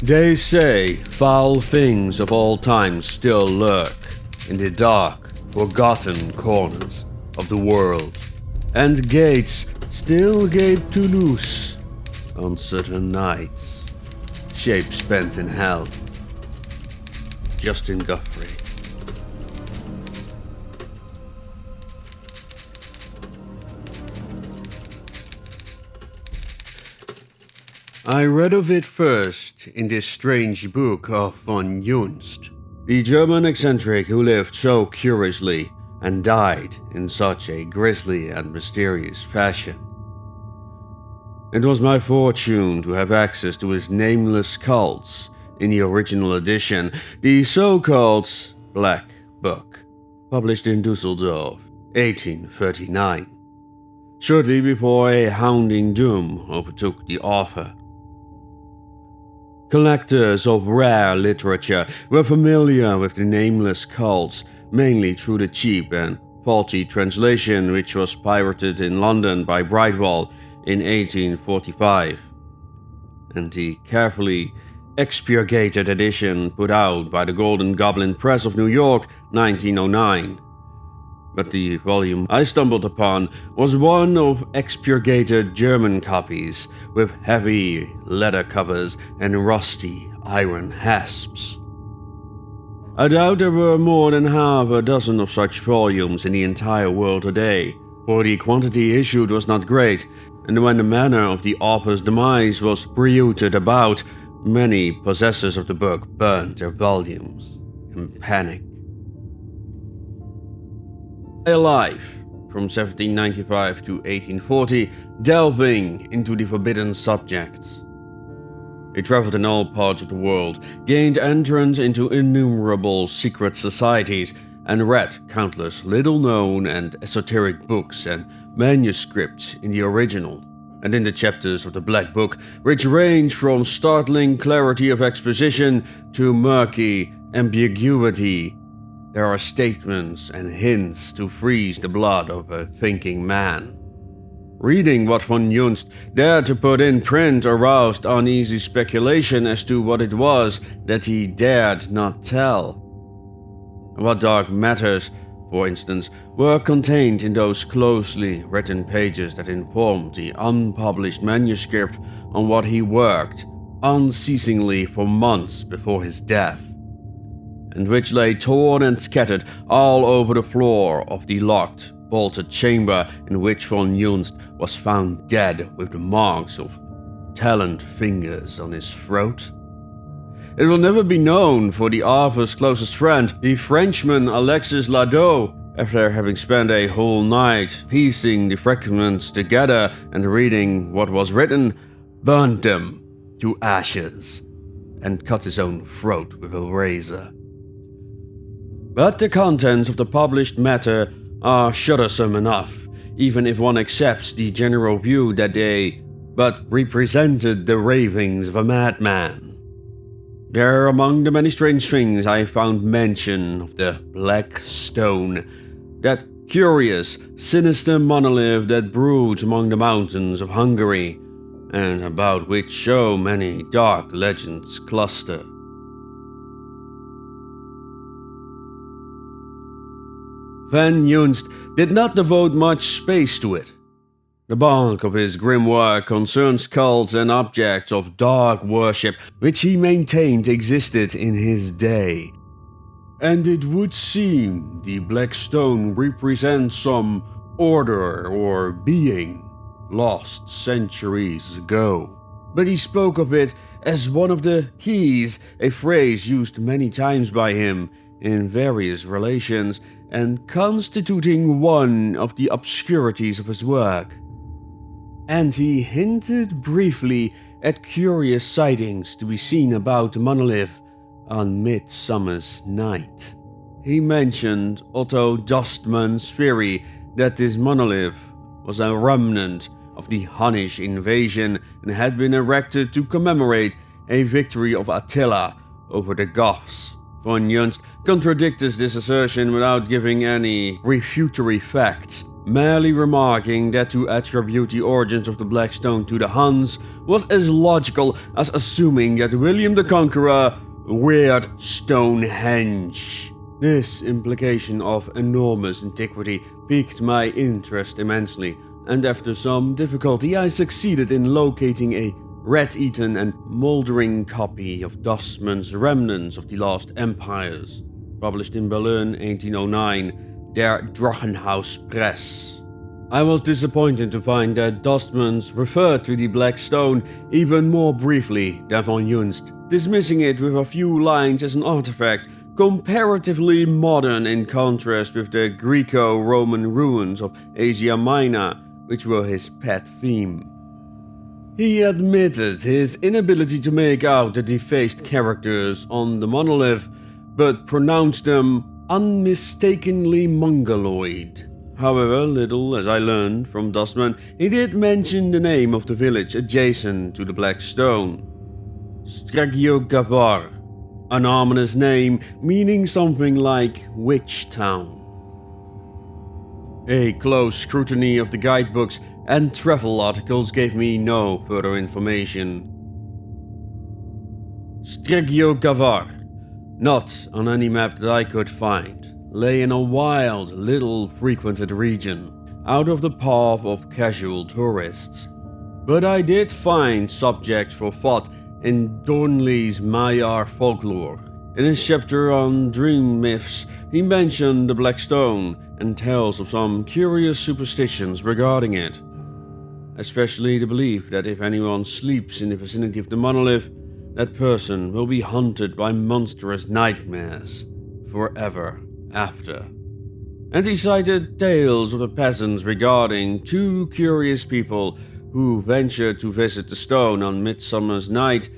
They say foul things of all time still lurk in the dark, forgotten corners of the world, and gates still gape to loose on certain nights. Shape spent in hell. Justin Guthrie. I read of it first in this strange book of von Junst, the German eccentric who lived so curiously and died in such a grisly and mysterious fashion. It was my fortune to have access to his nameless cults in the original edition, the so-called Black Book, published in Dusseldorf, 1839, shortly before a hounding doom overtook the author. Collectors of rare literature were familiar with the nameless cults, mainly through the cheap and faulty translation which was pirated in London by Brightwell in 1845, and the carefully expurgated edition put out by the Golden Goblin Press of New York, 1909. But the volume I stumbled upon was one of expurgated German copies with heavy leather covers and rusty iron hasps. I doubt there were more than half a dozen of such volumes in the entire world today, for the quantity issued was not great, and when the manner of the author's demise was bruited about, many possessors of the book burned their volumes in panic. A life from 1795 to 1840, delving into the forbidden subjects. He traveled in all parts of the world, gained entrance into innumerable secret societies, and read countless little-known and esoteric books and manuscripts in the original and in the chapters of the Black Book, which range from startling clarity of exposition to murky ambiguity. There are statements and hints to freeze the blood of a thinking man. Reading what von Junst dared to put in print aroused uneasy speculation as to what it was that he dared not tell. What dark matters, for instance, were contained in those closely written pages that informed the unpublished manuscript on what he worked unceasingly for months before his death, and which lay torn and scattered all over the floor of the locked, bolted chamber in which von Junst was found dead with the marks of taloned fingers on his throat. It will never be known, for the author's closest friend, the Frenchman Alexis Ladeau, after having spent a whole night piecing the fragments together and reading what was written, burned them to ashes and cut his own throat with a razor. But the contents of the published matter are shuddersome enough, even if one accepts the general view that they but represented the ravings of a madman. There, among the many strange things, I found mention of the Black Stone, that curious, sinister monolith that broods among the mountains of Hungary, and about which so many dark legends cluster. Van Junst did not devote much space to it. The bulk of his grim work concerns cults and objects of dark worship which he maintained existed in his day. And it would seem the Black Stone represents some order or being lost centuries ago. But he spoke of it as one of the keys, a phrase used many times by him in various relations and constituting one of the obscurities of his work. And he hinted briefly at curious sightings to be seen about the monolith on Midsummer's Night. He mentioned Otto Dustman's theory that this monolith was a remnant of the Hunnish invasion and had been erected to commemorate a victory of Attila over the Goths. Von Junst contradicts this assertion without giving any refutatory facts, merely remarking that to attribute the origins of the Black Stone to the Huns was as logical as assuming that William the Conqueror reared Stonehenge. This implication of enormous antiquity piqued my interest immensely, and after some difficulty I succeeded in locating a rat-eaten and mouldering copy of Dustman's Remnants of the Lost Empires, published in Berlin 1809, Der Drachenhaus Press. I was disappointed to find that Dustmans referred to the Black Stone even more briefly than von Junst, dismissing it with a few lines as an artifact comparatively modern in contrast with the Greco-Roman ruins of Asia Minor, which were his pet theme. He admitted his inability to make out the defaced characters on the monolith, but pronounced them unmistakably mongoloid. However, little as I learned from Dustman, he did mention the name of the village adjacent to the Black Stone, Stragiogavar, an ominous name meaning something like Witch Town. A close scrutiny of the guidebooks and travel articles gave me no further information. Stragiogavar, not on any map that I could find, lay in a wild, little frequented region, out of the path of casual tourists. But I did find subjects for thought in Dornley's Maiar folklore. In his chapter on dream myths, he mentioned the Black Stone and tells of some curious superstitions regarding it, especially the belief that if anyone sleeps in the vicinity of the monolith, that person will be haunted by monstrous nightmares forever after. And he cited tales of the peasants regarding two curious people who ventured to visit the stone on Midsummer's Night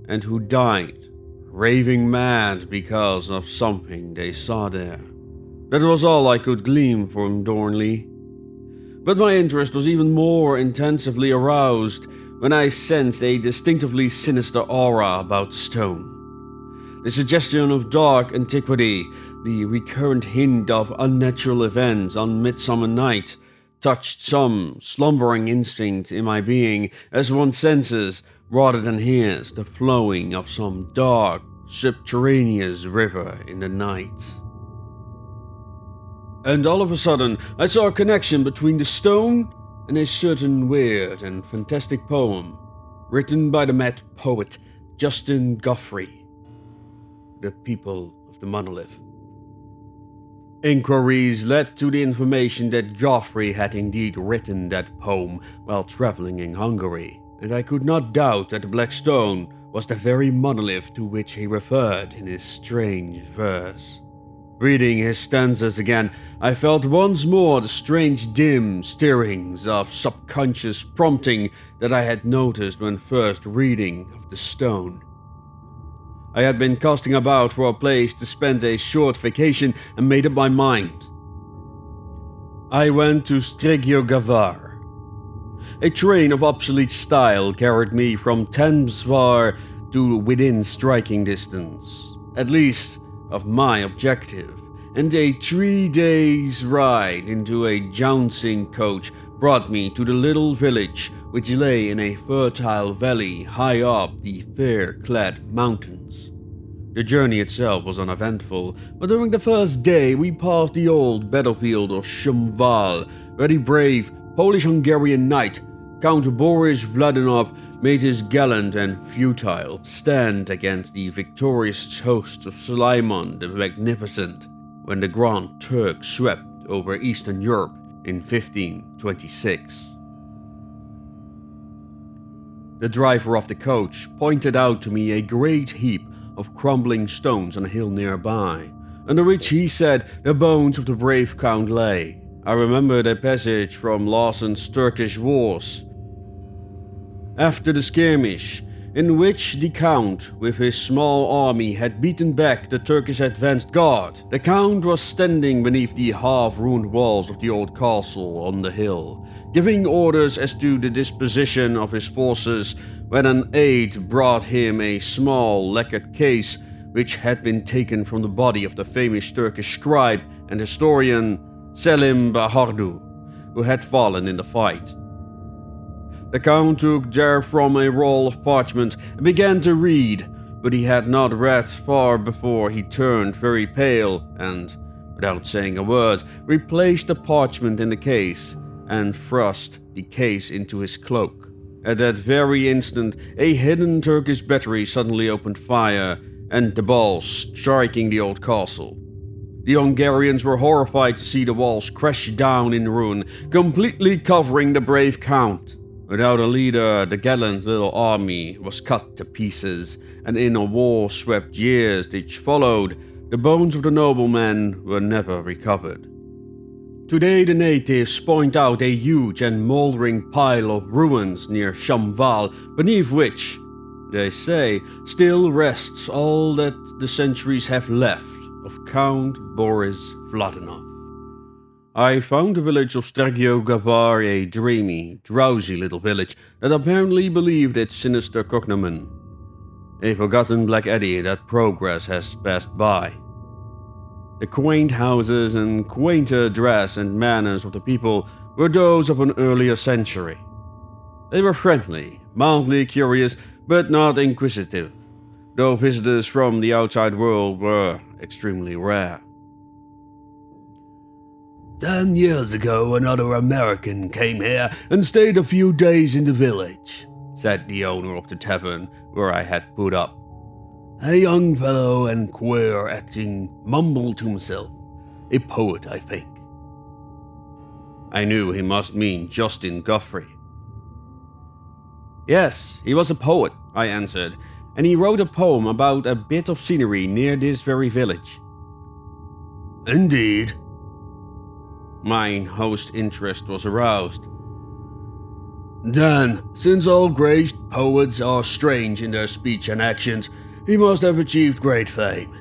and who died, raving mad because of something they saw there. That was all I could glean from Dornley. But my interest was even more intensively aroused when I sensed a distinctively sinister aura about the stone. The suggestion of dark antiquity, the recurrent hint of unnatural events on Midsummer Night, touched some slumbering instinct in my being as one senses, rather than hears, the flowing of some dark, subterraneous river in the night. And all of a sudden, I saw a connection between the stone and a certain weird and fantastic poem written by the mad poet Justin Guthrie, The People of the Monolith. Inquiries led to the information that Joffrey had indeed written that poem while traveling in Hungary, and I could not doubt that the Black Stone was the very monolith to which he referred in his strange verse. Reading his stanzas again, I felt once more the strange dim stirrings of subconscious prompting that I had noticed when first reading of the stone. I had been casting about for a place to spend a short vacation and made up my mind. I went to Stragiogavar. A train of obsolete style carried me from Thamesvar to within striking distance, at least of my objective, and a 3 days' ride into a jouncing coach brought me to the little village which lay in a fertile valley high up the fir-clad mountains. The journey itself was uneventful, but during the first day we passed the old battlefield of Shumval, where the brave Polish-Hungarian knight Count Boris Vladimir made his gallant and futile stand against the victorious hosts of Suleiman the Magnificent when the Grand Turk swept over Eastern Europe in 1526. The driver of the coach pointed out to me a great heap of crumbling stones on a hill nearby, under which he said the bones of the brave count lay. I remembered a passage from Lawson's Turkish Wars. After the skirmish, in which the Count with his small army had beaten back the Turkish advanced guard, the Count was standing beneath the half-ruined walls of the old castle on the hill, giving orders as to the disposition of his forces when an aide brought him a small lacquered case which had been taken from the body of the famous Turkish scribe and historian Selim Bahardu, who had fallen in the fight. The Count took therefrom a roll of parchment and began to read, but he had not read far before he turned very pale and, without saying a word, replaced the parchment in the case and thrust the case into his cloak. At that very instant, a hidden Turkish battery suddenly opened fire, and the balls striking the old castle. The Hungarians were horrified to see the walls crash down in ruin, completely covering the brave Count. Without a leader, the gallant little army was cut to pieces, and in a war-swept years which followed, the bones of the noblemen were never recovered. Today the natives point out a huge and mouldering pile of ruins near Shamval, beneath which, they say, still rests all that the centuries have left of Count Boris Vladimir. I found the village of Stragio Gavar a dreamy, drowsy little village that apparently believed its sinister cognomen. A forgotten black eddy that progress has passed by. The quaint houses and quainter dress and manners of the people were those of an earlier century. They were friendly, mildly curious, but not inquisitive, though visitors from the outside world were extremely rare. 10 years ago, another American came here and stayed a few days in the village, said the owner of the tavern where I had put up. A young fellow and queer acting, mumbled to himself. A poet, I think. I knew he must mean Justin Guthrie. Yes, he was a poet, I answered, and he wrote a poem about a bit of scenery near this very village. Indeed. Mine host's interest was aroused. Then, since all great poets are strange in their speech and actions, he must have achieved great fame,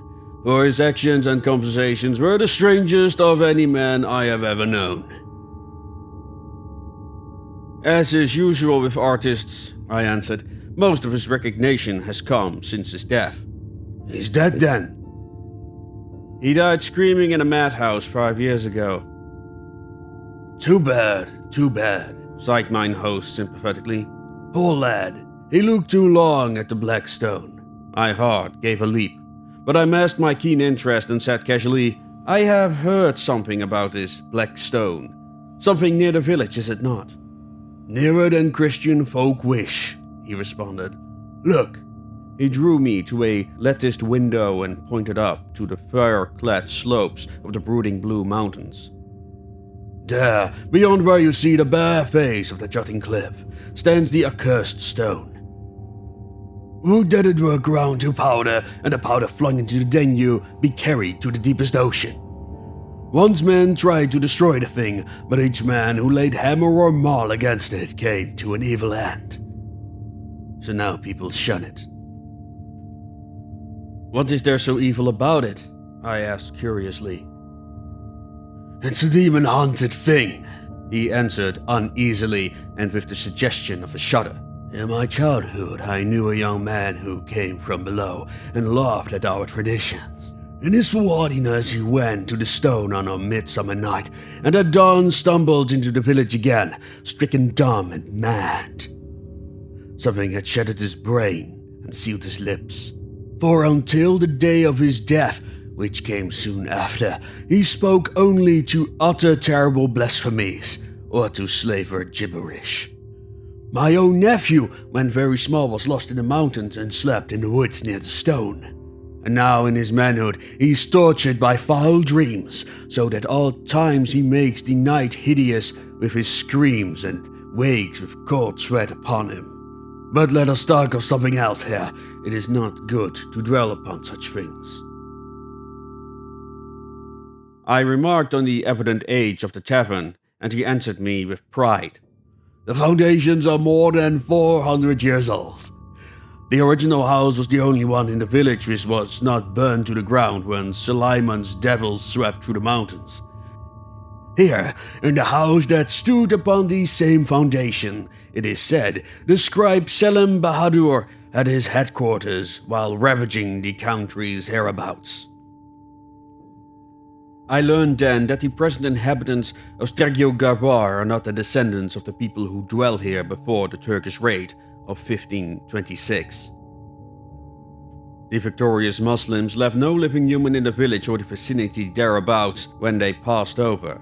for his actions and conversations were the strangest of any man I have ever known. As is usual with artists, I answered, most of his recognition has come since his death. He's dead then? He died screaming in a madhouse 5 years ago. Too bad, sighed mine host sympathetically. Poor lad, he looked too long at the Black Stone. My heart gave a leap, but I masked my keen interest and said casually, I have heard something about this Black Stone. Something near the village, is it not? Nearer than Christian folk wish, he responded. Look. He drew me to a latticed window and pointed up to the fire-clad slopes of the brooding blue mountains. There, beyond where you see the bare face of the jutting cliff, stands the accursed stone. Would that it were ground to powder, and the powder flung into the Danube be carried to the deepest ocean. Once men tried to destroy the thing, but each man who laid hammer or maul against it came to an evil end. So now people shun it. What is there so evil about it? I asked curiously. It's a demon-haunted thing, he answered uneasily and with the suggestion of a shudder. In my childhood, I knew a young man who came from below and laughed at our traditions. In his wardiness, he went to the stone on a midsummer night, and at dawn stumbled into the village again, stricken dumb and mad. Something had shattered his brain and sealed his lips. For until the day of his death, which came soon after, he spoke only to utter terrible blasphemies, or to slaver gibberish. My own nephew, when very small, was lost in the mountains and slept in the woods near the stone. And now in his manhood he is tortured by foul dreams, so that all times he makes the night hideous with his screams and wakes with cold sweat upon him. But let us talk of something else here. It is not good to dwell upon such things. I remarked on the evident age of the tavern, and he answered me with pride. The foundations are more than 400 years old. The original house was the only one in the village which was not burned to the ground when Suleiman's devils swept through the mountains. Here, in the house that stood upon the same foundation, it is said, the scribe Selim Bahadur had his headquarters while ravaging the countries hereabouts. I learned then that the present inhabitants of Stragio-Gavar are not the descendants of the people who dwell here before the Turkish raid of 1526. The victorious Muslims left no living human in the village or the vicinity thereabouts when they passed over.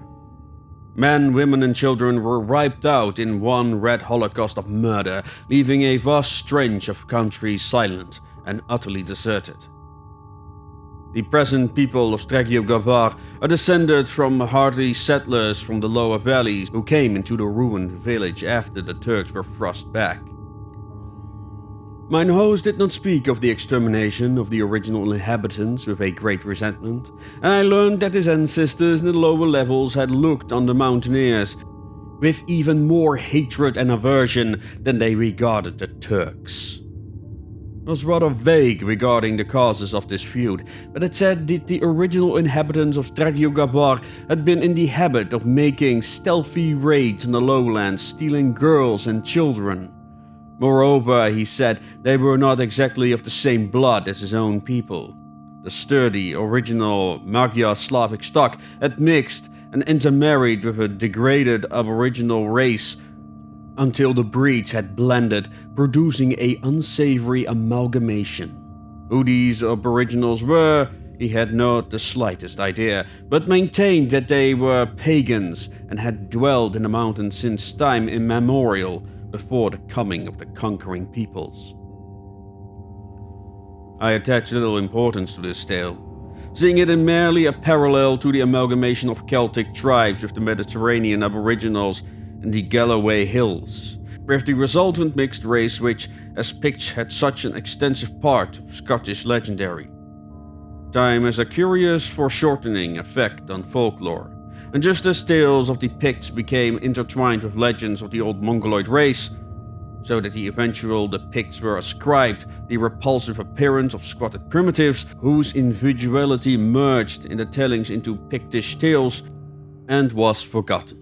Men, women and children were wiped out in one red holocaust of murder, leaving a vast stretch of country silent and utterly deserted. The present people of Stragio-Gavar are descended from hardy settlers from the lower valleys who came into the ruined village after the Turks were thrust back. Mine host did not speak of the extermination of the original inhabitants with a great resentment, and I learned that his ancestors in the lower levels had looked on the mountaineers with even more hatred and aversion than they regarded the Turks. It was rather vague regarding the causes of this feud, but it said that the original inhabitants of Stragio-Gavar had been in the habit of making stealthy raids in the lowlands, stealing girls and children. Moreover, he said they were not exactly of the same blood as his own people. The sturdy, original Magyar Slavic stock had mixed and intermarried with a degraded aboriginal race until the breeds had blended, producing an unsavory amalgamation. Who these aboriginals were, he had not the slightest idea, but maintained that they were pagans and had dwelled in the mountains since time immemorial, before the coming of the conquering peoples. I attach little importance to this tale, seeing it in merely a parallel to the amalgamation of Celtic tribes with the Mediterranean Aboriginals in the Galloway Hills, with the resultant mixed race which, as Picts, had such an extensive part of Scottish legendary. Time has a curious foreshortening effect on folklore, and just as tales of the Picts became intertwined with legends of the old Mongoloid race, so that the Picts were ascribed the repulsive appearance of squatted primitives whose individuality merged in the tellings into Pictish tales and was forgotten.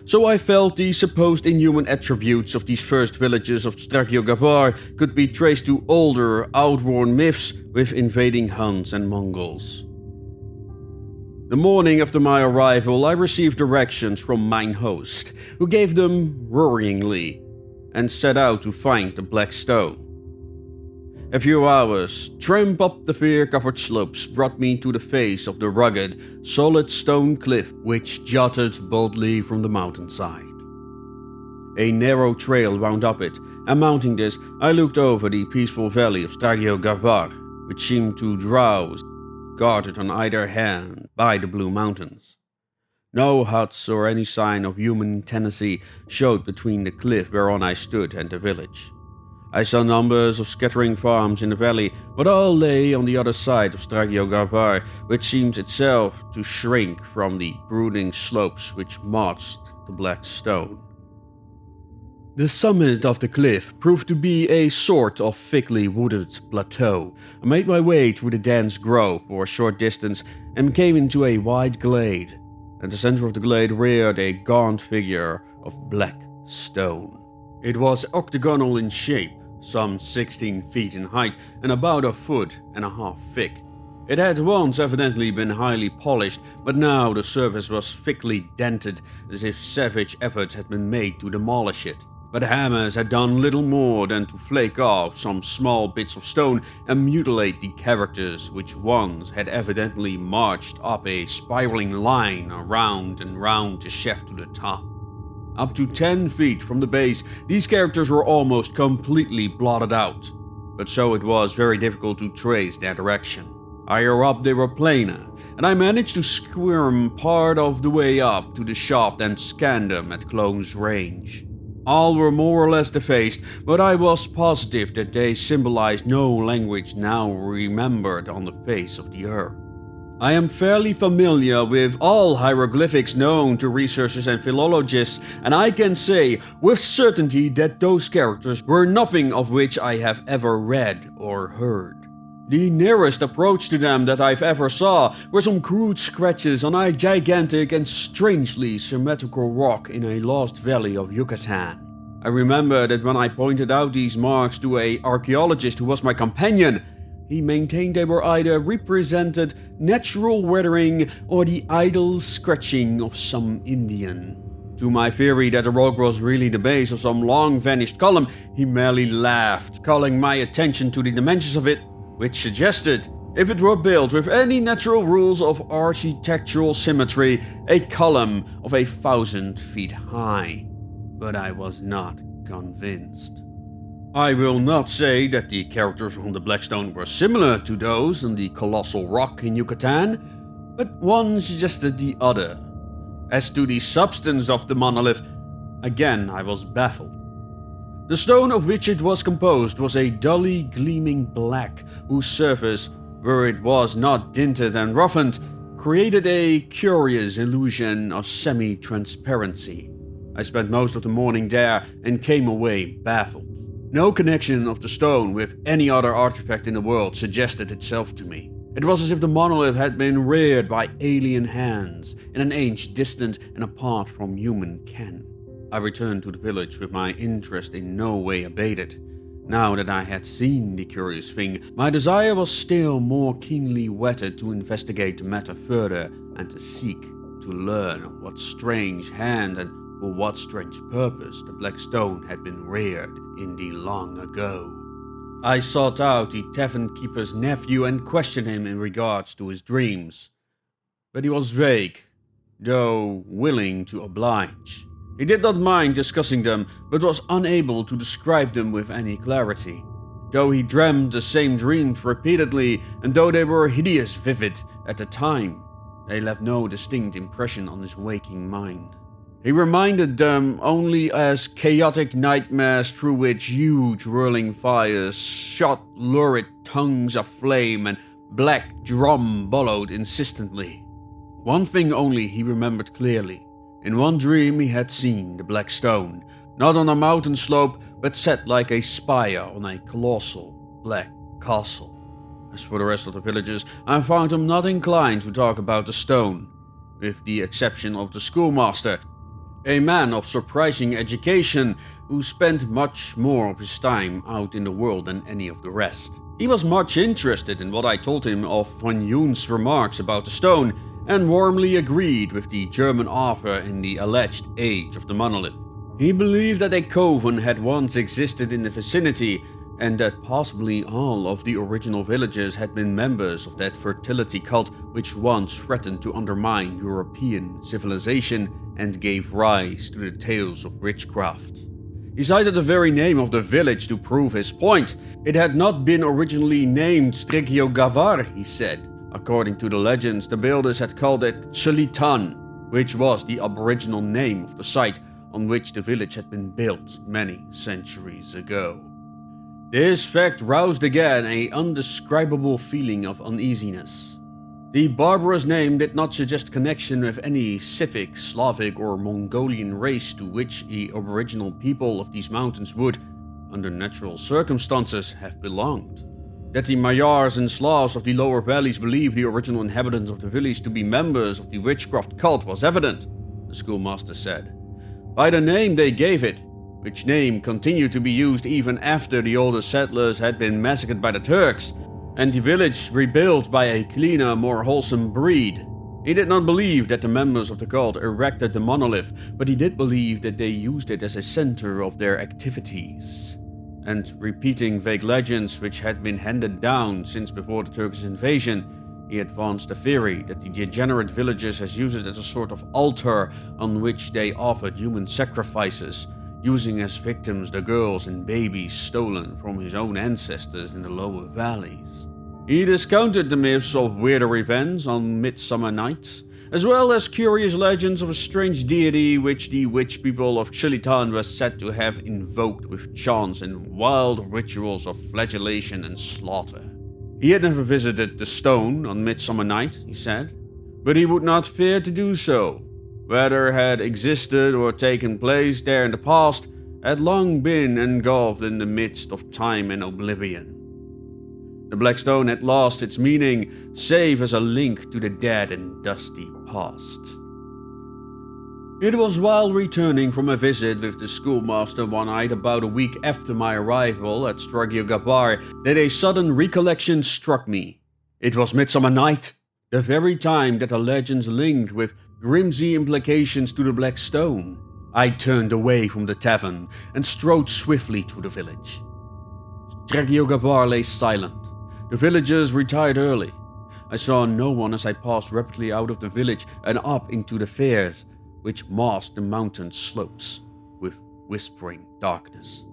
So I felt the supposed inhuman attributes of these first villages of Stragio-Gavar could be traced to older, outworn myths with invading Huns and Mongols. The morning after my arrival, I received directions from mine host, who gave them worryingly, and set out to find the Black Stone. A few hours' tramp up the fear-covered slopes brought me to the face of the rugged, solid stone cliff which jutted boldly from the mountainside. A narrow trail wound up it, and mounting this, I looked over the peaceful valley of Stragio-Gavar, which seemed to drowse, guarded on either hand by the Blue Mountains. No huts or any sign of human tenancy showed between the cliff whereon I stood and the village. I saw numbers of scattering farms in the valley, but all lay on the other side of Stragio-Gavar, which seemed itself to shrink from the brooding slopes which masked the Black Stone. The summit of the cliff proved to be a sort of thickly wooded plateau. I made my way through the dense grove for a short distance and came into a wide glade. At the center of the glade reared a gaunt figure of black stone. It was octagonal in shape, some 16 feet in height and about a foot and a half thick. It had once evidently been highly polished, but now the surface was thickly dented, as if savage efforts had been made to demolish it. But hammers had done little more than to flake off some small bits of stone and mutilate the characters which once had evidently marched up a spiraling line around and round the shaft to the top. Up to 10 feet from the base, these characters were almost completely blotted out, but so it was very difficult to trace their direction. Higher up they were plainer, and I managed to squirm part of the way up to the shaft and scan them at close range. All were more or less defaced, but I was positive that they symbolized no language now remembered on the face of the earth. I am fairly familiar with all hieroglyphics known to researchers and philologists, and I can say with certainty that those characters were nothing of which I have ever read or heard. The nearest approach to them that I've ever saw were some crude scratches on a gigantic and strangely symmetrical rock in a lost valley of Yucatan. I remember that when I pointed out these marks to an archaeologist who was my companion, he maintained they were either represented natural weathering or the idle scratching of some Indian. To my theory that the rock was really the base of some long-vanished column, he merely laughed, calling my attention to the dimensions of it, which suggested, if it were built with any natural rules of architectural symmetry, a column of 1,000 feet high. But I was not convinced. I will not say that the characters on the Blackstone were similar to those on the colossal rock in Yucatan, but one suggested the other. As to the substance of the monolith, again I was baffled. The stone of which it was composed was a dully gleaming black, whose surface, where it was not dinted and roughened, created a curious illusion of semi-transparency. I spent most of the morning there and came away baffled. No connection of the stone with any other artifact in the world suggested itself to me. It was as if the monolith had been reared by alien hands in an age distant and apart from human ken. I returned to the village with my interest in no way abated. Now that I had seen the curious thing, my desire was still more keenly whetted to investigate the matter further and to seek to learn what strange hand and for what strange purpose the black stone had been reared in the long ago. I sought out the tavern keeper's nephew and questioned him in regards to his dreams, but he was vague, though willing to oblige. He did not mind discussing them, but was unable to describe them with any clarity. Though he dreamed the same dreams repeatedly, and though they were hideous vivid at the time, they left no distinct impression on his waking mind. He reminded them only as chaotic nightmares through which huge whirling fires shot lurid tongues of flame and black drum bellowed insistently. One thing only he remembered clearly. In one dream he had seen the black stone, not on a mountain slope, but set like a spire on a colossal black castle. As for the rest of the villagers, I found them not inclined to talk about the stone, with the exception of the schoolmaster, a man of surprising education who spent much more of his time out in the world than any of the rest. He was much interested in what I told him of Von Yoon's remarks about the stone, and warmly agreed with the German author in the alleged age of the monolith. He believed that a coven had once existed in the vicinity, and that possibly all of the original villagers had been members of that fertility cult which once threatened to undermine European civilization and gave rise to the tales of witchcraft. He cited the very name of the village to prove his point. It had not been originally named Strigio Gavar, he said. According to the legends, the builders had called it Chalitan, which was the aboriginal name of the site on which the village had been built many centuries ago. This fact roused again an undescribable feeling of uneasiness. The barbarous name did not suggest connection with any Scythic, Slavic, or Mongolian race to which the aboriginal people of these mountains would, under natural circumstances, have belonged. That the Magyars and Slavs of the lower valleys believed the original inhabitants of the village to be members of the witchcraft cult was evident, the schoolmaster said, by the name they gave it, which name continued to be used even after the older settlers had been massacred by the Turks, and the village rebuilt by a cleaner, more wholesome breed. He did not believe that the members of the cult erected the monolith, but he did believe that they used it as a center of their activities. And repeating vague legends which had been handed down since before the Turkish invasion, he advanced the theory that the degenerate villagers had used it as a sort of altar on which they offered human sacrifices, using as victims the girls and babies stolen from his own ancestors in the lower valleys. He discounted the myths of weirder events on Midsummer Nights, as well as curious legends of a strange deity which the witch people of Chalitan were said to have invoked with chants and wild rituals of flagellation and slaughter. He had never visited the stone on Midsummer Night, he said, but he would not fear to do so. Whether had existed or taken place there in the past had long been engulfed in the midst of time and oblivion. The black stone had lost its meaning, save as a link to the dead and dusty past. It was while returning from a visit with the schoolmaster one night about a week after my arrival at Stragio that a sudden recollection struck me. It was Midsummer Night, the very time that the legends linked with grimsy implications to the Black Stone. I turned away from the tavern and strode swiftly through the village. Stragio lay silent. The villagers retired early. I saw no one as I passed rapidly out of the village and up into the fairs, which masked the mountain slopes with whispering darkness.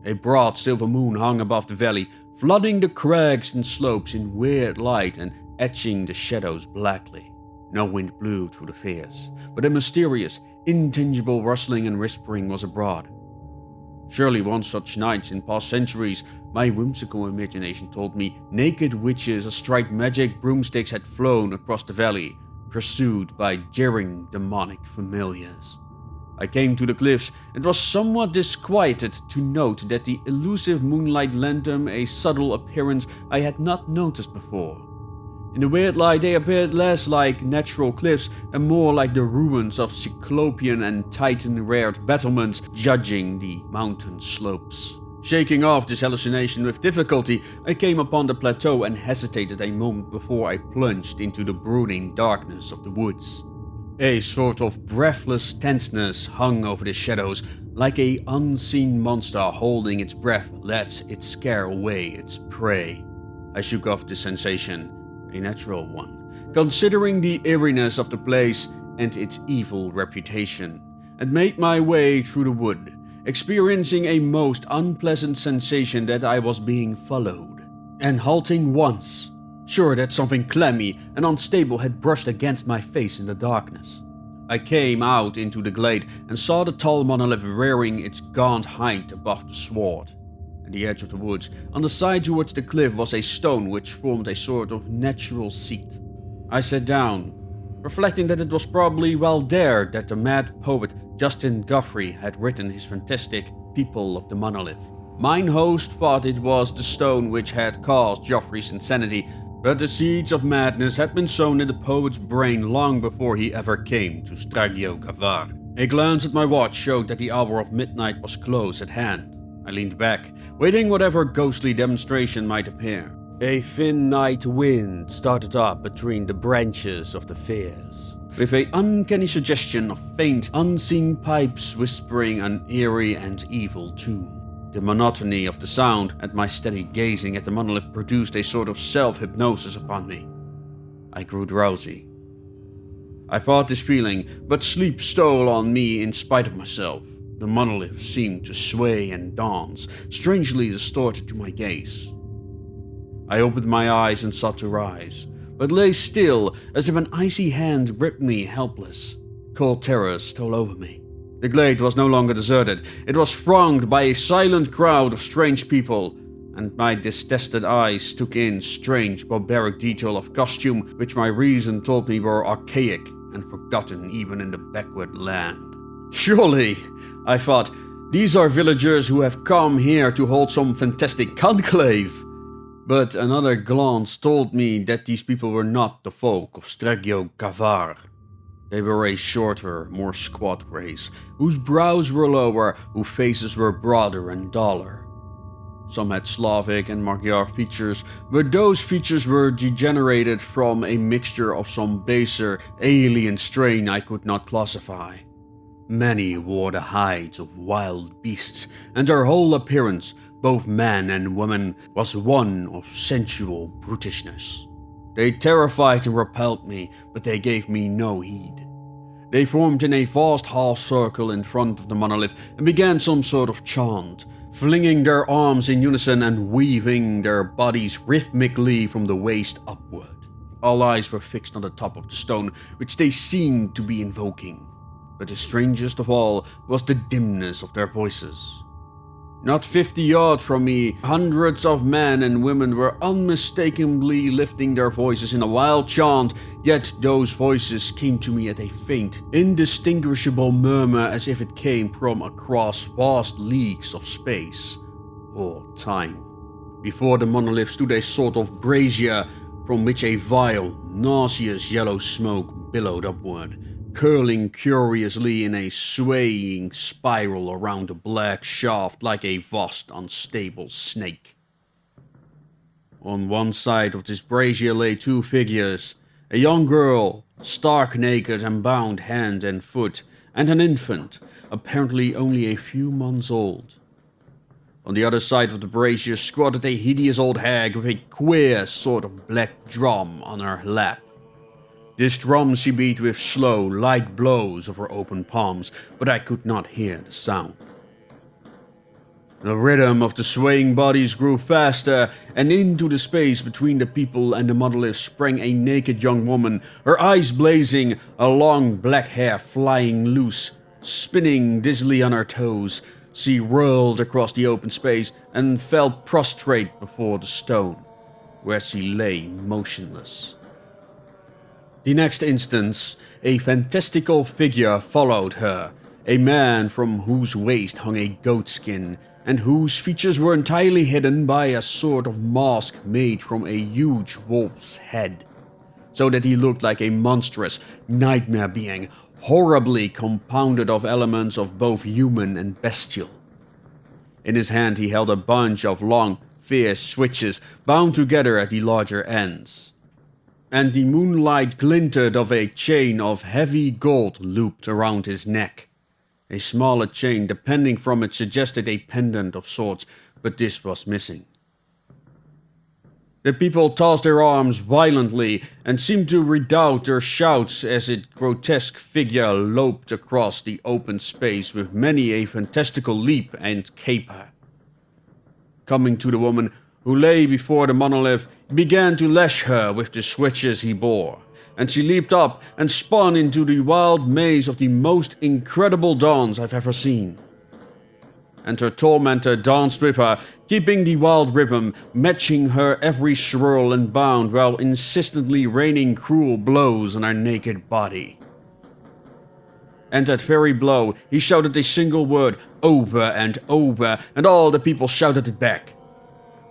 A broad silver moon hung above the valley, flooding the crags and slopes in weird light and etching the shadows blackly. No wind blew through the fairs, but a mysterious, intangible rustling and whispering was abroad. Surely one such night in past centuries, my whimsical imagination told me naked witches astride magic broomsticks had flown across the valley, pursued by jeering demonic familiars. I came to the cliffs and was somewhat disquieted to note that the elusive moonlight lent them a subtle appearance I had not noticed before. In the weird light they appeared less like natural cliffs and more like the ruins of Cyclopean and Titan-reared battlements judging the mountain slopes. Shaking off this hallucination with difficulty, I came upon the plateau and hesitated a moment before I plunged into the brooding darkness of the woods. A sort of breathless tenseness hung over the shadows, like an unseen monster holding its breath lets it scare away its prey. I shook off the sensation, a natural one, considering the eeriness of the place and its evil reputation, and made my way through the wood, experiencing a most unpleasant sensation that I was being followed, and halting once, sure that something clammy and unstable had brushed against my face in the darkness. I came out into the glade and saw the tall monolith rearing its gaunt height above the sward. At the edge of the woods, on the side towards the cliff, was a stone which formed a sort of natural seat. I sat down, reflecting that it was probably well there that the mad poet Justin Guthrie had written his fantastic People of the Monolith. Mine host thought it was the stone which had caused Joffrey's insanity, but the seeds of madness had been sown in the poet's brain long before he ever came to Stragio. A glance at my watch showed that the hour of midnight was close at hand. I leaned back, waiting whatever ghostly demonstration might appear. A thin night wind started up between the branches of the firs, with an uncanny suggestion of faint, unseen pipes whispering an eerie and evil tune. The monotony of the sound and my steady gazing at the monolith produced a sort of self-hypnosis upon me. I grew drowsy. I fought this feeling, but sleep stole on me in spite of myself. The monolith seemed to sway and dance, strangely distorted to my gaze. I opened my eyes and sought to rise, but lay still as if an icy hand gripped me helpless. Cold terror stole over me. The glade was no longer deserted. It was thronged by a silent crowd of strange people, and my distested eyes took in strange barbaric detail of costume which my reason told me were archaic and forgotten even in the backward land. Surely, I thought, these are villagers who have come here to hold some fantastic conclave. But another glance told me that these people were not the folk of Stragio. They were a shorter, more squat race, whose brows were lower, whose faces were broader and duller. Some had Slavic and Magyar features, but those features were degenerated from a mixture of some baser, alien strain I could not classify. Many wore the hides of wild beasts, and their whole appearance, both man and woman, was one of sensual brutishness. They terrified and repelled me, but they gave me no heed. They formed in a vast half circle in front of the monolith and began some sort of chant, flinging their arms in unison and weaving their bodies rhythmically from the waist upward. All eyes were fixed on the top of the stone, which they seemed to be invoking. But the strangest of all was the dimness of their voices. Not 50 yards from me, hundreds of men and women were unmistakably lifting their voices in a wild chant, yet those voices came to me at a faint, indistinguishable murmur as if it came from across vast leagues of space or time. Before the monolith stood a sort of brazier from which a vile, nauseous yellow smoke billowed upward, curling curiously in a swaying spiral around the black shaft like a vast, unstable snake. On one side of this brazier lay two figures, a young girl, stark naked and bound hand and foot, and an infant, apparently only a few months old. On the other side of the brazier squatted a hideous old hag with a queer sort of black drum on her lap. This drum she beat with slow, light blows of her open palms, but I could not hear the sound. The rhythm of the swaying bodies grew faster, and into the space between the people and the monolith sprang a naked young woman, her eyes blazing, her long black hair flying loose. Spinning dizzily on her toes, she whirled across the open space and fell prostrate before the stone, where she lay motionless. The next instant, a fantastical figure followed her, a man from whose waist hung a goatskin, and whose features were entirely hidden by a sort of mask made from a huge wolf's head, so that he looked like a monstrous nightmare being, horribly compounded of elements of both human and bestial. In his hand he held a bunch of long, fierce switches bound together at the larger ends, and the moonlight glinted of a chain of heavy gold looped around his neck. A smaller chain depending from it suggested a pendant of sorts, but this was missing. The people tossed their arms violently and seemed to redoubt their shouts as its grotesque figure loped across the open space with many a fantastical leap and caper. Coming to the woman who lay before the monolith, he began to lash her with the switches he bore, and she leaped up and spun into the wild maze of the most incredible dance I've ever seen. And her tormentor danced with her, keeping the wild rhythm, matching her every swirl and bound while insistently raining cruel blows on her naked body. And at every blow he shouted a single word over and over, and all the people shouted it back.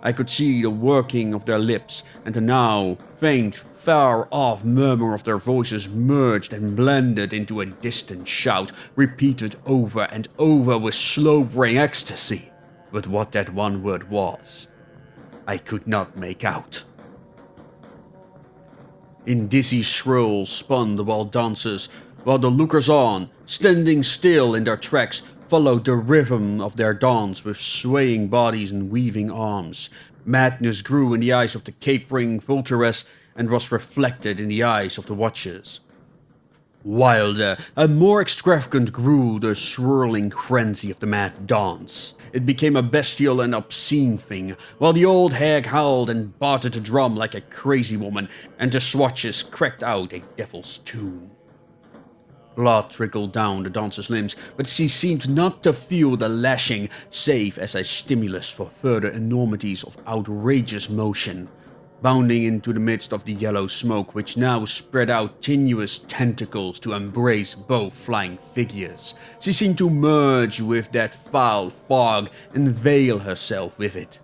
I could see the working of their lips, and the now faint, far-off murmur of their voices merged and blended into a distant shout, repeated over and over with slow-brain ecstasy. But what that one word was, I could not make out. In dizzy swirls spun the wild dancers, while the lookers-on, standing still in their tracks, followed the rhythm of their dance with swaying bodies and weaving arms. Madness grew in the eyes of the capering vulturess and was reflected in the eyes of the watchers. Wilder and more extravagant grew the swirling frenzy of the mad dance. It became a bestial and obscene thing, while the old hag howled and battered the drum like a crazy woman, and the swatches cracked out a devil's tune. Blood trickled down the dancer's limbs, but she seemed not to feel the lashing, save as a stimulus for further enormities of outrageous motion. Bounding into the midst of the yellow smoke, which now spread out tenuous tentacles to embrace both flying figures, she seemed to merge with that foul fog and veil herself with it.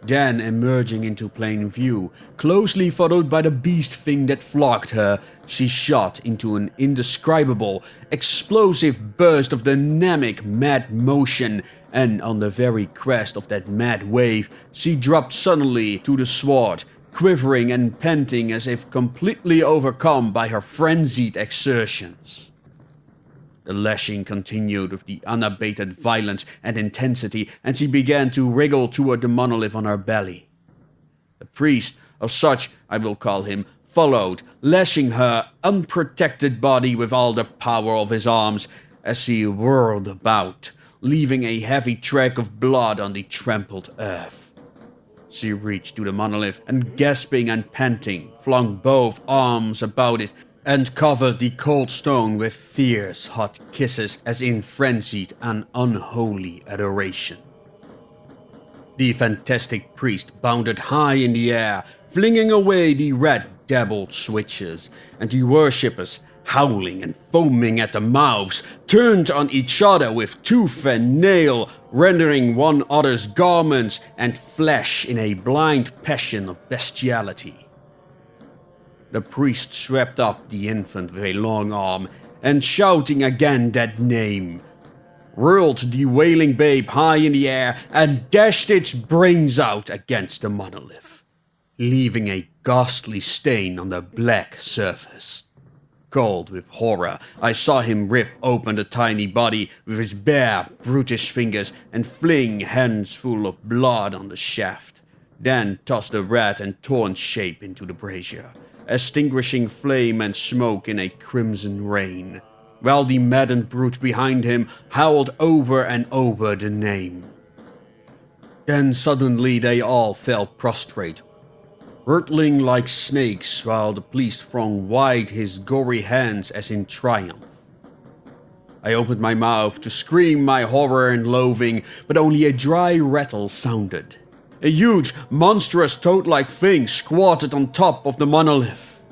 Then, emerging into plain view, closely followed by the beast thing that flogged her, she shot into an indescribable, explosive burst of dynamic mad motion, and on the very crest of that mad wave, she dropped suddenly to the sward, quivering and panting as if completely overcome by her frenzied exertions. The lashing continued with the unabated violence and intensity, and she began to wriggle toward the monolith on her belly. The priest, or such I will call him, followed, lashing her unprotected body with all the power of his arms as she whirled about, leaving a heavy track of blood on the trampled earth. She reached to the monolith and, gasping and panting, flung both arms about it and covered the cold stone with fierce, hot kisses as in frenzied and unholy adoration. The fantastic priest bounded high in the air, flinging away the red-dabbled switches, and the worshippers, howling and foaming at the mouths, turned on each other with tooth and nail, rendering one another's garments and flesh in a blind passion of bestiality. The priest swept up the infant with a long arm, and shouting again that name, whirled the wailing babe high in the air and dashed its brains out against the monolith, leaving a ghastly stain on the black surface. Cold with horror, I saw him rip open the tiny body with his bare, brutish fingers and fling hands full of blood on the shaft, then toss the red and torn shape into the brazier, extinguishing flame and smoke in a crimson rain, while the maddened brute behind him howled over and over the name. Then suddenly they all fell prostrate, hurtling like snakes, while the priest flung wide his gory hands as in triumph. I opened my mouth to scream my horror and loathing, but only a dry rattle sounded. A huge, monstrous toad-like thing squatted on top of the monolith.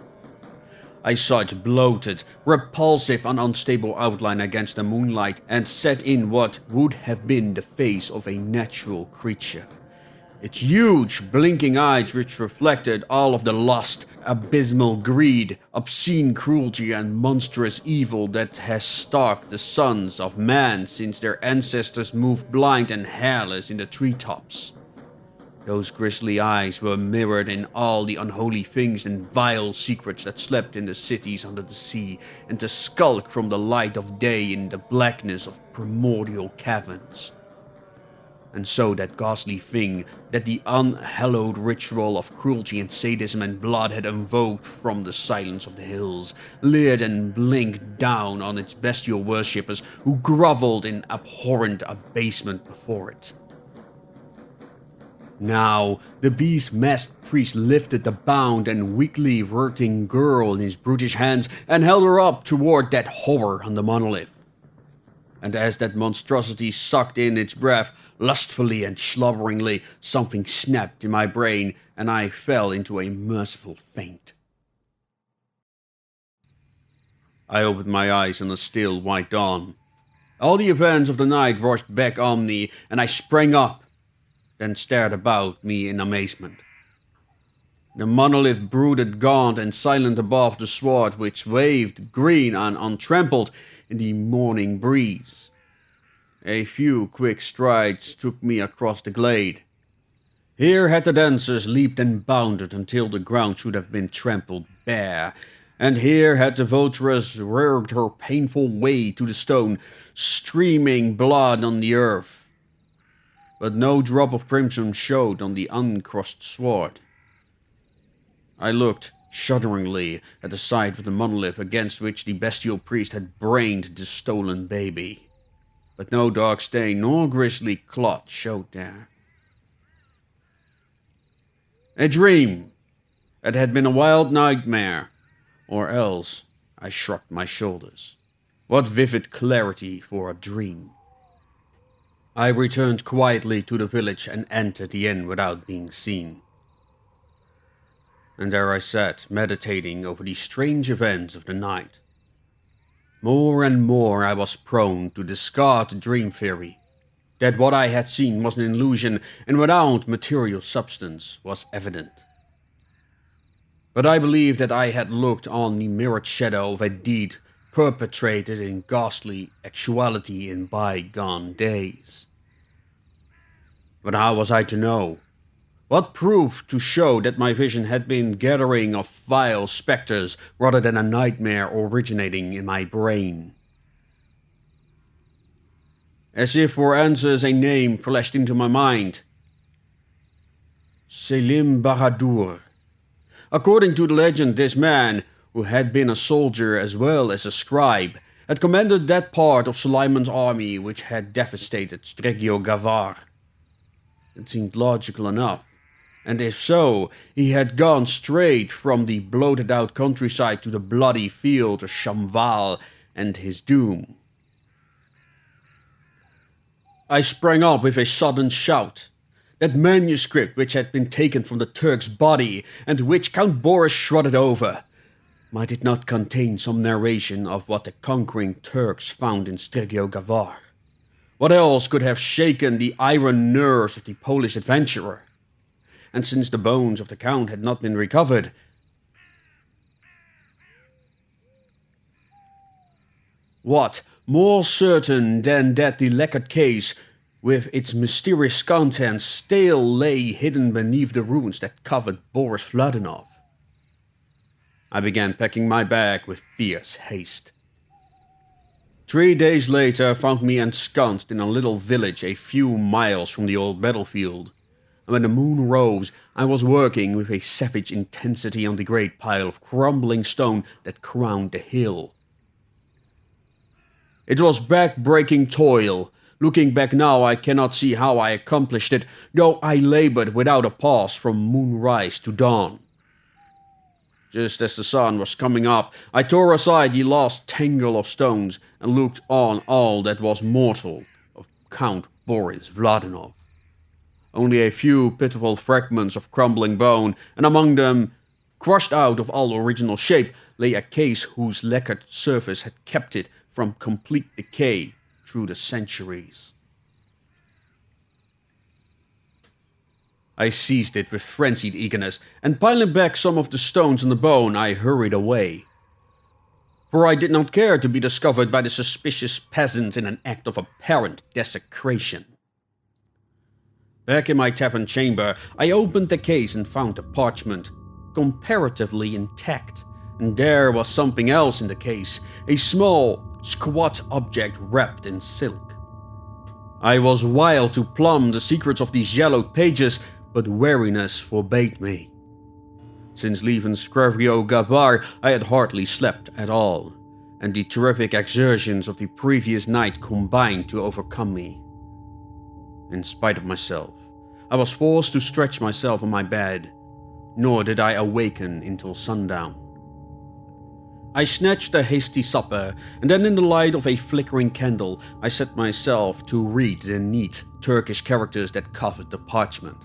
I saw its bloated, repulsive and unstable outline against the moonlight and set in what would have been the face of a natural creature. Its huge, blinking eyes which reflected all of the lust, abysmal greed, obscene cruelty and monstrous evil that has stalked the sons of man since their ancestors moved blind and hairless in the treetops. Those grisly eyes were mirrored in all the unholy things and vile secrets that slept in the cities under the sea and to skulk from the light of day in the blackness of primordial caverns. And so that ghastly thing that the unhallowed ritual of cruelty and sadism and blood had invoked from the silence of the hills leered and blinked down on its bestial worshippers who groveled in abhorrent abasement before it. Now, the beast-masked priest lifted the bound and weakly hurting girl in his brutish hands and held her up toward that horror on the monolith. And as that monstrosity sucked in its breath, lustfully and slobberingly, something snapped in my brain, and I fell into a merciful faint. I opened my eyes in the still white dawn. All the events of the night rushed back on me, and I sprang up, then stared about me in amazement. The monolith brooded gaunt and silent above the sward which waved green and untrampled in the morning breeze. A few quick strides took me across the glade. Here had the dancers leaped and bounded until the ground should have been trampled bare, and here had the vulturess reared her painful way to the stone, streaming blood on the earth. But no drop of crimson showed on the uncrossed sward. I looked shudderingly at the side of the monolith against which the bestial priest had brained the stolen baby, but no dark stain nor grisly clot showed there. A dream! It had been a wild nightmare, or else I shrugged my shoulders. What vivid clarity for a dream! I returned quietly to the village and entered the inn without being seen. And there I sat, meditating over the strange events of the night. More and more I was prone to discard the dream theory, that what I had seen was an illusion and without material substance was evident. But I believed that I had looked on the mirrored shadow of a deed perpetrated in ghastly actuality in bygone days. But how was I to know? What proof to show that my vision had been a gathering of vile specters rather than a nightmare originating in my brain? As if for answers, a name flashed into my mind. Selim Bahadur. According to the legend, this man, who had been a soldier as well as a scribe, had commanded that part of Suleiman's army which had devastated Stregio Gavar. It seemed logical enough. And if so, he had gone straight from the bloated-out countryside to the bloody field of Shamval and his doom. I sprang up with a sudden shout. That manuscript which had been taken from the Turk's body, and which Count Boris shrouded over, might it not contain some narration of what the conquering Turks found in Stregio Gavar? What else could have shaken the iron nerves of the Polish adventurer? And since the bones of the Count had not been recovered, What more certain than that the lacquered case, with its mysterious contents, still lay hidden beneath the ruins that covered Boris Vladinov? I began packing my bag with fierce haste. 3 days later found me ensconced in a little village a few miles from the old battlefield. And when the moon rose, I was working with a savage intensity on the great pile of crumbling stone that crowned the hill. It was back-breaking toil. Looking back now, I cannot see how I accomplished it, though I labored without a pause from moonrise to dawn. Just as the sun was coming up, I tore aside the last tangle of stones and looked on all that was mortal of Count Boris Vladinov. Only a few pitiful fragments of crumbling bone, and among them, crushed out of all original shape, lay a case whose lacquered surface had kept it from complete decay through the centuries. I seized it with frenzied eagerness, and piling back some of the stones and the bone, I hurried away. For I did not care to be discovered by the suspicious peasants in an act of apparent desecration. Back in my tavern chamber, I opened the case and found the parchment, comparatively intact, and there was something else in the case, a small, squat object wrapped in silk. I was wild to plumb the secrets of these yellowed pages, but wariness forbade me. Since leaving Skravio Gavar, I had hardly slept at all, and the terrific exertions of the previous night combined to overcome me. In spite of myself, I was forced to stretch myself on my bed, nor did I awaken until sundown. I snatched a hasty supper, and then in the light of a flickering candle, I set myself to read the neat Turkish characters that covered the parchment.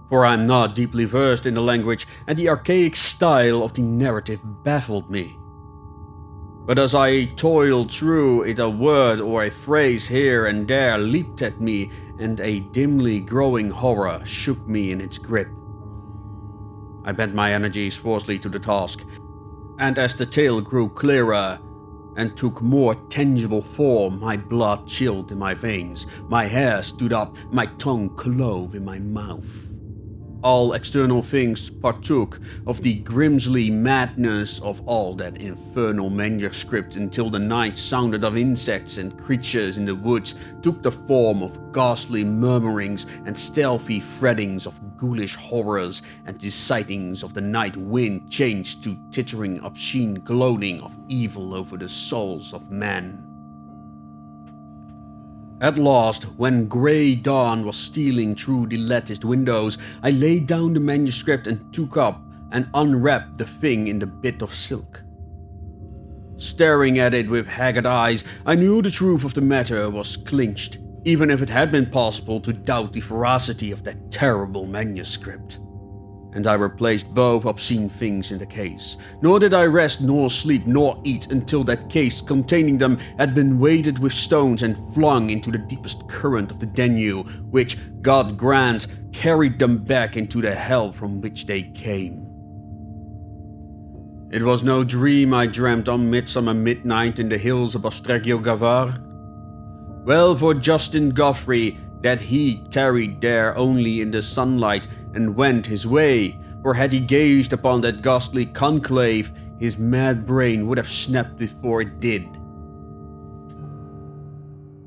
For I am not deeply versed in the language, and the archaic style of the narrative baffled me. But as I toiled through it, a word or a phrase here and there leaped at me, and a dimly growing horror shook me in its grip. I bent my energies forcefully to the task, and as the tale grew clearer and took more tangible form, my blood chilled in my veins, my hair stood up, my tongue clove in my mouth. All external things partook of the grimsly madness of all that infernal manuscript until the night sounded of insects and creatures in the woods took the form of ghastly murmurings and stealthy frettings of ghoulish horrors, and the sightings of the night wind changed to tittering obscene gloating of evil over the souls of men. At last, when grey dawn was stealing through the latticed windows, I laid down the manuscript and took up and unwrapped the thing in the bit of silk. Staring at it with haggard eyes, I knew the truth of the matter was clinched, even if it had been possible to doubt the veracity of that terrible manuscript. And I replaced both obscene things in the case. Nor did I rest nor sleep nor eat until that case containing them had been weighted with stones and flung into the deepest current of the Danube, which, God grant, carried them back into the hell from which they came. It was no dream I dreamt on midsummer midnight in the hills above Stregio-Gavar. Well for Justin Goffrey that he tarried there only in the sunlight and went his way, for had he gazed upon that ghastly conclave, his mad brain would have snapped before it did.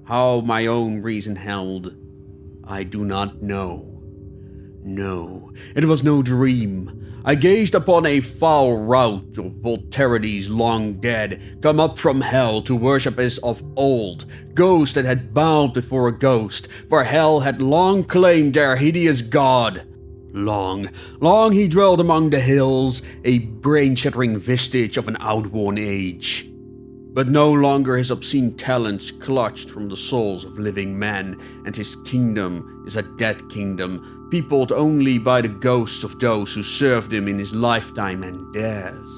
How my own reason held, I do not know. No, it was no dream. I gazed upon a foul rout of Volterides long dead, come up from hell to worship as of old, ghosts that had bowed before a ghost, for hell had long claimed their hideous god. Long he dwelled among the hills, a brain-shattering vestige of an outworn age. But no longer his obscene talents clutched from the souls of living men, and his kingdom is a dead kingdom, peopled only by the ghosts of those who served him in his lifetime and theirs.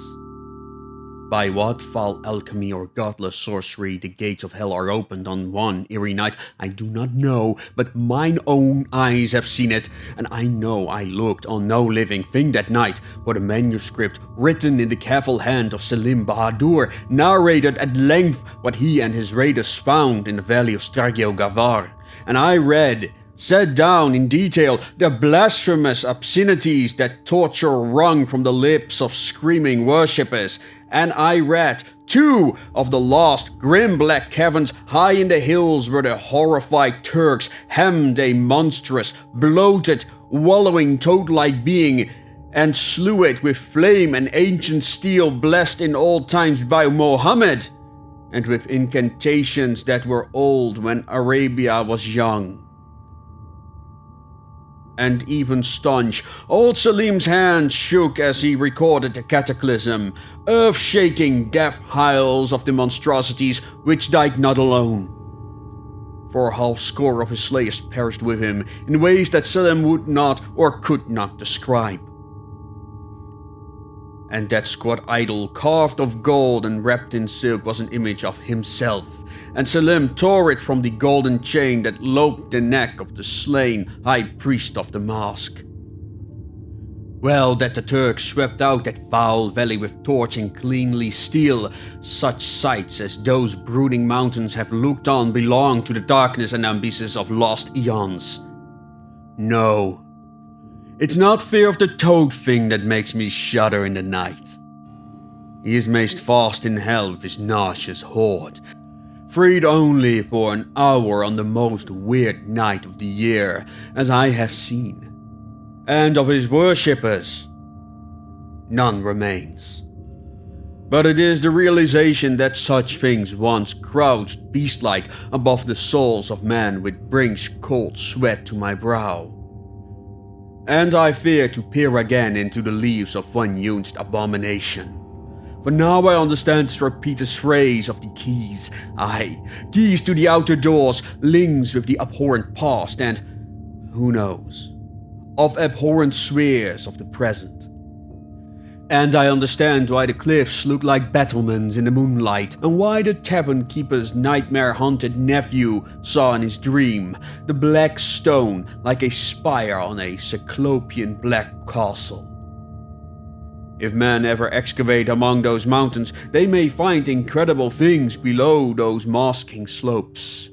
By what foul alchemy or godless sorcery the gates of hell are opened on one eerie night, I do not know, but mine own eyes have seen it, and I know I looked on no living thing that night, for the manuscript written in the careful hand of Selim Bahadur narrated at length what he and his raiders found in the valley of Stragio Gavar, and I read, set down in detail, the blasphemous obscenities that torture wrung from the lips of screaming worshippers, and I read, too, of the lost, grim black caverns high in the hills where the horrified Turks hemmed a monstrous, bloated, wallowing toad-like being, and slew it with flame and ancient steel blessed in old times by Mohammed, and with incantations that were old when Arabia was young. And even staunch, old Selim's hand shook as he recorded the cataclysm, earth-shaking death howls of the monstrosities which died not alone. For a whole score of his slayers perished with him in ways that Selim would not or could not describe. And that squat idol, carved of gold and wrapped in silk, was an image of himself, and Selim tore it from the golden chain that loped the neck of the slain high priest of the mask. Well, that the Turks swept out that foul valley with torch and cleanly steel, such sights as those brooding mountains have looked on belong to the darkness and abysses of lost eons. No. It's not fear of the toad thing that makes me shudder in the night. He is maced fast in hell with his nauseous horde, freed only for an hour on the most weird night of the year, as I have seen. And of his worshippers, none remains. But it is the realization that such things once crouched beast-like above the souls of men which brings cold sweat to my brow. And I fear to peer again into the leaves of unused abomination. For now I understand Sir Peter's phrase of the keys. Aye, keys to the outer doors, links with the abhorrent past, and, who knows, of abhorrent spheres of the present. And I understand why the cliffs look like battlements in the moonlight, and why the tavern keeper's nightmare-haunted nephew saw in his dream the black stone like a spire on a cyclopean black castle. If men ever excavate among those mountains, they may find incredible things below those masking slopes.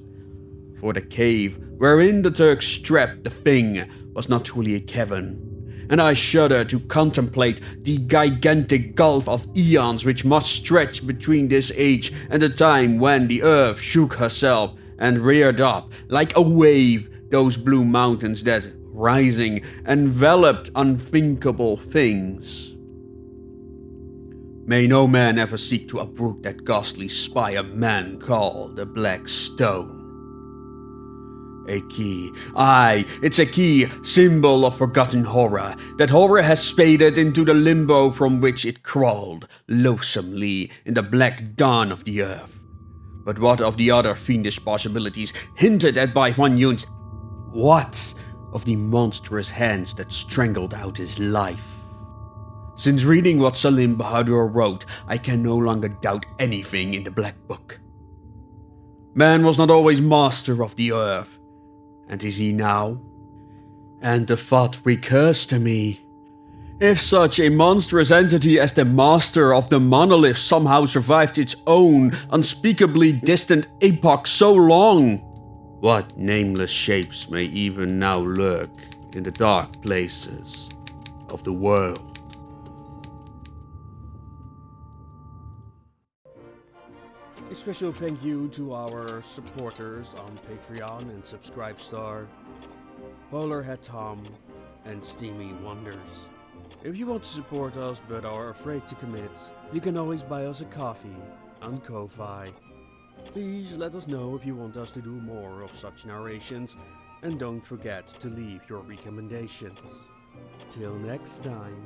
For the cave wherein the Turks strapped the thing was not truly a cavern, and I shudder to contemplate the gigantic gulf of eons which must stretch between this age and the time when the earth shook herself and reared up like a wave those blue mountains that, rising, enveloped unthinkable things. May no man ever seek to uproot that ghastly spire man called the Black Stone. A key. Aye, it's a key, symbol of forgotten horror. That horror has spaded into the limbo from which it crawled, loathsomely, in the black dawn of the earth. But what of the other fiendish possibilities hinted at by Van Jun's? What of the monstrous hands that strangled out his life? Since reading what Selim Bahadur wrote, I can no longer doubt anything in the Black Book. Man was not always master of the earth. And is he now? And the thought recurs to me. If such a monstrous entity as the master of the monolith somehow survived its own unspeakably distant epoch so long, what nameless shapes may even now lurk in the dark places of the world? A special thank you to our supporters on Patreon and Subscribestar, Polarhead Tom, and Steamy Wonders. If you want to support us but are afraid to commit, you can always buy us a coffee on Ko-Fi. Please let us know if you want us to do more of such narrations, and don't forget to leave your recommendations. Till next time.